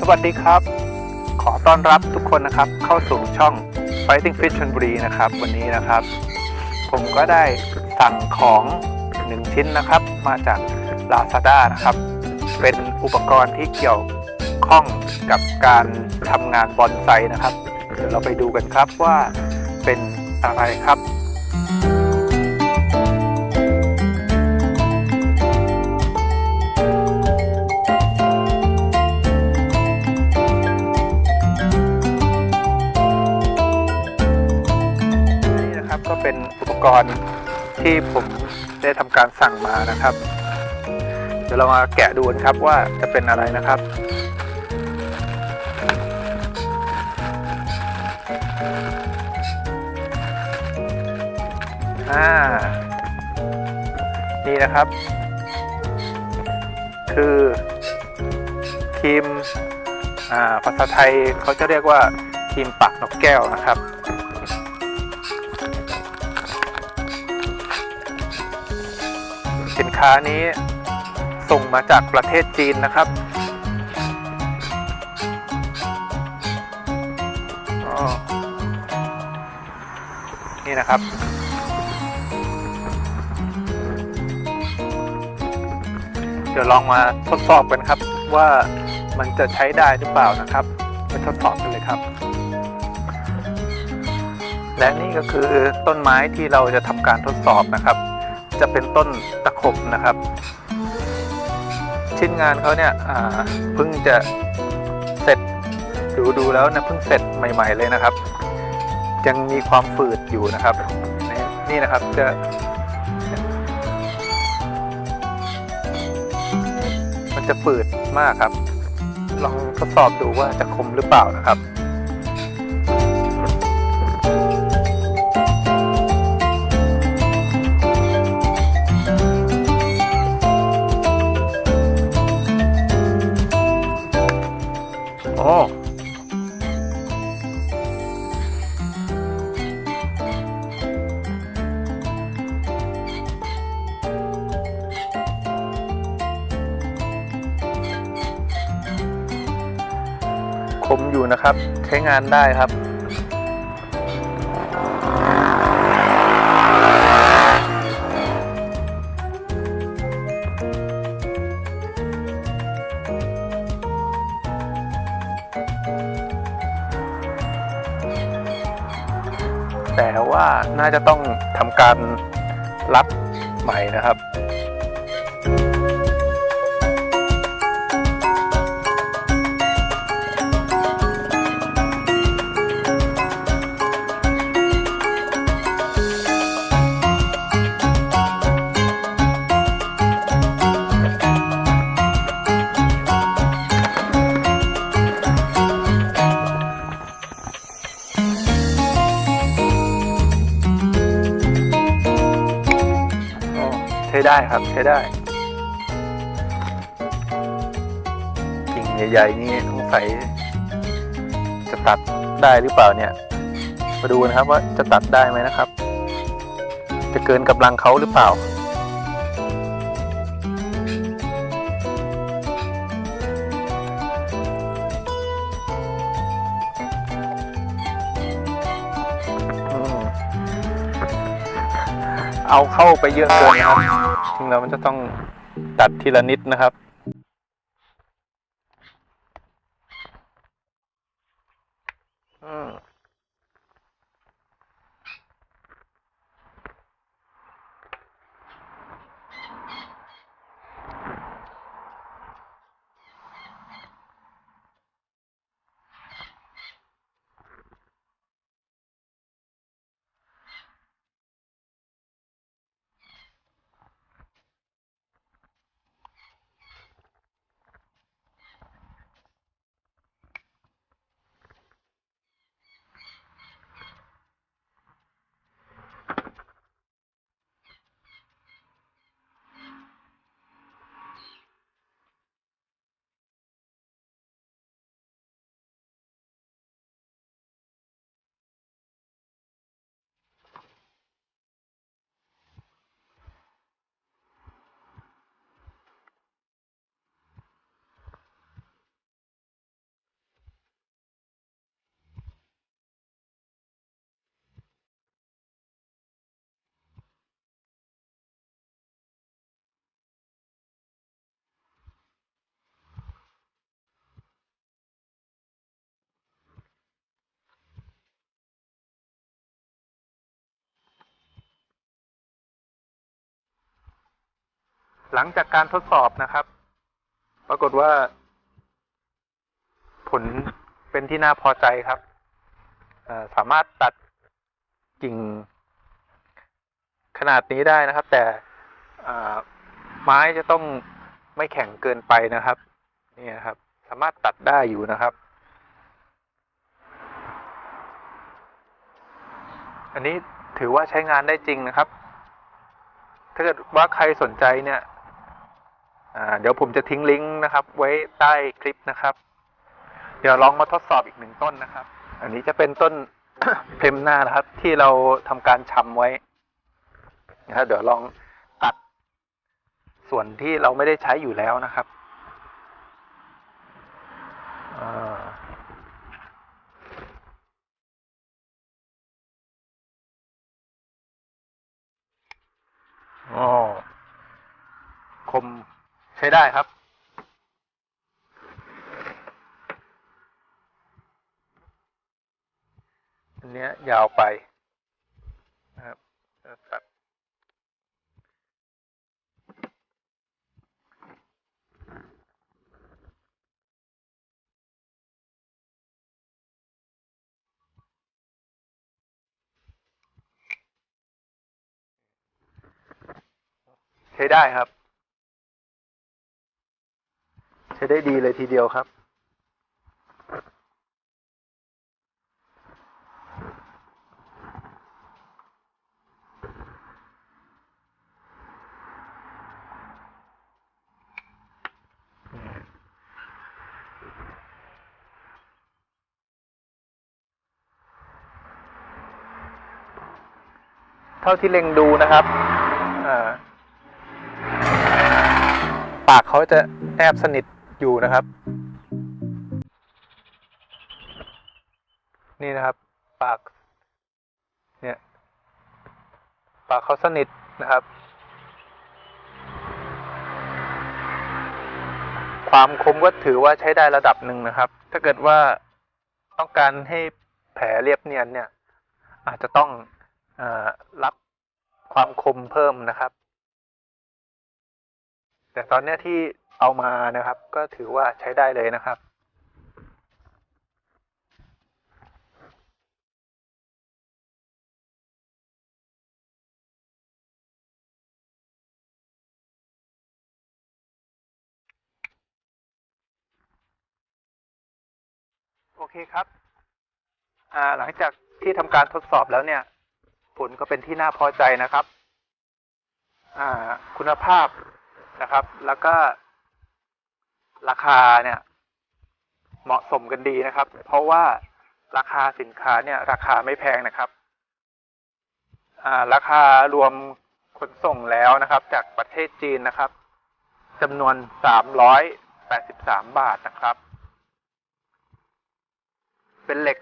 สวัสดีครับขอต้อนรับทุกคนนะครับเข้าสู่ช่อง Fighting Fit ชลบุรีนะครับวันนี้นะครับผมก็ได้สั่งของ1ชิ้นนะครับมาจาก Lazada นะครับเป็นอุปกรณ์ที่เกี่ยวข้องกับการทำงานบอนไซนะครับเดี๋ยวเราไปดูกันครับว่าเป็นอะไรครับก็เป็นอุปกรณ์ที่ผมได้ทำการสั่งมานะครับเดี๋ยวเรามาแกะดูกันครับว่าจะเป็นอะไรนะครับนี่นะครับคือครีมภาษาไทยเขาจะเรียกว่าครีมปากนกแก้วนะครับสินค้านี้ส่งมาจากประเทศจีนนะครับนี่นะครับเดี๋ยวลองมาทดสอบกันครับว่ามันจะใช้ได้หรือเปล่านะครับไปทดสอบกันเลยครับและนี่ก็คือต้นไม้ที่เราจะทำการทดสอบนะครับจะเป็นต้นตะขบนะครับชิ้นงานเขาเนี่ยเพิ่งจะเสร็จดูแล้วนะเพิ่งเสร็จใหม่ๆเลยนะครับยังมีความฝืดอยู่นะครับนี่นะครับมันจะฝืดมากครับลองทดสอบดูว่าจะคมหรือเปล่านะครับคมอยู่นะครับใช้งานได้ครับแต่ว่าน่าจะต้องทำการรับใหม่นะครับใช้ได้ครับใช้ได้กิ่งใหญ่ๆนี่สงสัยจะตัดได้หรือเปล่าเนี่ยมาดูนะครับว่าจะตัดได้ไหมนะครับจะเกินกำลังเขาหรือเปล่าเอาเข้าไปเยอะเกินนะครับจริงแล้วมันจะต้องตัดทีละนิดนะครับ หลังจากการทดสอบนะครับ ปรากฏว่าผลเป็นที่น่าพอใจครับสามารถตัดกิ่งขนาดนี้ได้นะครับ แต่ไม้จะต้องไม่แข็งเกินไปนะครับนี่นะครับสามารถตัดได้อยู่นะครับ อันนี้ถือว่าใช้งานได้จริงนะครับ ถ้าเกิดว่าใครสนใจเนี่ยเดี๋ยวผมจะทิ้งลิงก์นะครับไว้ใต้คลิปนะครับ เดี๋ยวลองมาทดสอบอีกหนึ่งต้นนะครับ อันนี้จะเป็นต้น เพลมหน้านะครับ ที่เราทำการชำไว้นะครับเดี๋ยวลองตัดส่วนที่เราไม่ได้ใช้อยู่แล้วนะครับคมใช้ได้ครับอันนี้ยาวไปนะครับตัดใช้ได้ครับใช้ได้ดีเลยทีเดียวครับเท่าที่เล็งดูนะครับปากเขาจะแนบสนิทอยู่นะครับนี่นะครับปากเนี่ยปากเขาสนิทนะครับความคมก็ถือว่าใช้ได้ระดับหนึ่งนะครับถ้าเกิดว่าต้องการให้แผลเรียบเนียนเนี่ยอาจจะต้องรับความคมเพิ่มนะครับแต่ตอนนี้ที่เอามานะครับก็ถือว่าใช้ได้เลยนะครับโอเคครับหลังจากที่ทำการทดสอบแล้วเนี่ยผลก็เป็นที่น่าพอใจนะครับคุณภาพนะครับแล้วก็ราคาเนี่ยเหมาะสมกันดีนะครับเพราะว่าราคาสินค้าเนี่ยราคาไม่แพงนะครับราคารวมขนส่งแล้วนะครับจากประเทศจีนนะครับจำนวน383 บาทนะครับเป็นเหล็ก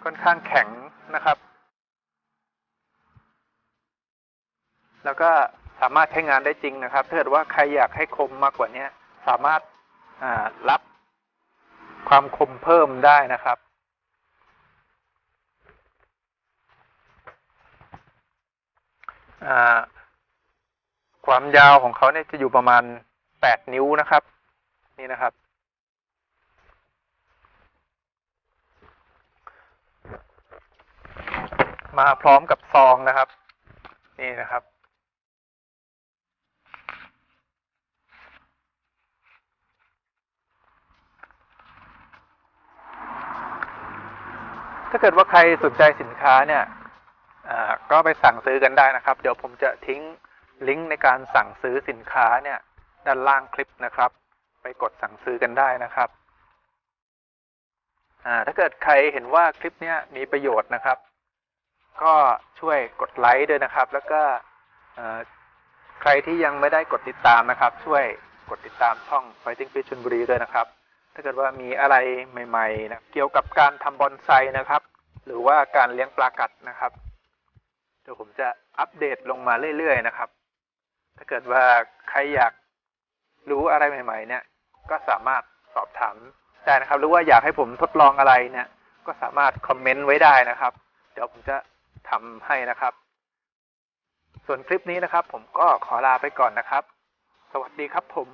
ค่อนข้างแข็งนะครับแล้วก็สามารถใช้งานได้จริงนะครับถ้าเกิดว่าใครอยากให้คมมากกว่านี้สามารถรับความคมเพิ่มได้นะครับความยาวของเขาเนี่ยจะอยู่ประมาณ8 นิ้วนะครับนี่นะครับมาพร้อมกับซองนะครับนี่นะครับถ้าเกิดว่าใครสนใจสินค้าเนี่ยก็ไปสั่งซื้อกันได้นะครับเดี๋ยวผมจะทิ้งลิงก์ในการสั่งซื้อสินค้าเนี่ยด้านล่างคลิปนะครับไปกดสั่งซื้อกันได้นะครับถ้าเกิดใครเห็นว่าคลิปนี้มีประโยชน์นะครับก็ช่วยกดไลค์ด้วยนะครับแล้วก็ใครที่ยังไม่ได้กดติดตามนะครับช่วยกดติดตามช่อง Fighting Fish ชลบุรีด้วยนะครับถ้าเกิดว่ามีอะไรใหม่ๆนะเกี่ยวกับการทำบอนไซนะครับหรือว่าการเลี้ยงปลากัดนะครับเดี๋ยวผมจะอัปเดตลงมาเรื่อยๆนะครับถ้าเกิดว่าใครอยากรู้อะไรใหม่ๆเนี่ยก็สามารถสอบถามได้นะครับหรือว่าอยากให้ผมทดลองอะไรเนี่ยก็สามารถคอมเมนต์ไว้ได้นะครับเดี๋ยวผมจะทำให้นะครับ ส่วนคลิปนี้นะครับผมก็ขอลาไปก่อนนะครับสวัสดีครับผม